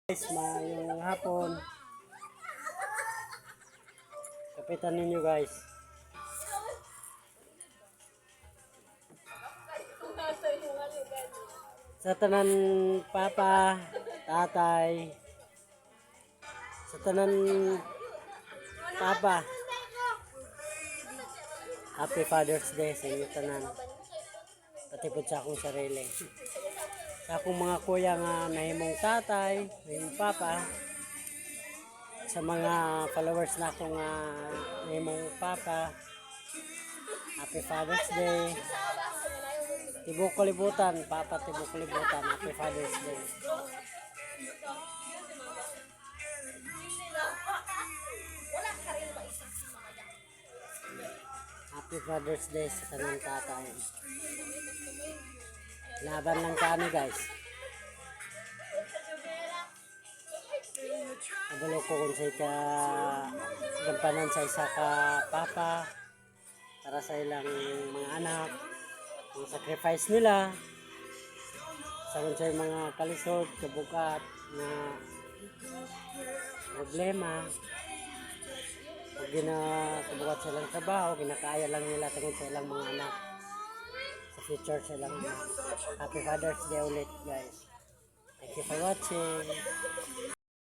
Guys, mayong hapon. Kapitan ninyo guys. Sa tanan papa, tatay, sa tanan papa, Happy Father's Day sa inyo tanan. Pati po sa akong sarili. Sa akong mga kuya nga nahimong tatay, nahimong papa, sa mga followers na akong nahimong papa, Happy Father's Day. Tibok kalibutan, papa tibok kalibutan, Happy Father's Day. Happy Father's Day sa tanang tatay. Laban lang kami guys. Abalo ko kung sa ika gampanan sa isa ka papa para sa ilang mga anak, ang sacrifice nila sa kung sa mga kalisod, kabukat na problema. Pag kabukat sa ilang trabaho, ginakaya lang nila tungkol sa ilang mga anak sa future sa ilang anak. Happy Father's Day ulit guys. Thank you for watching.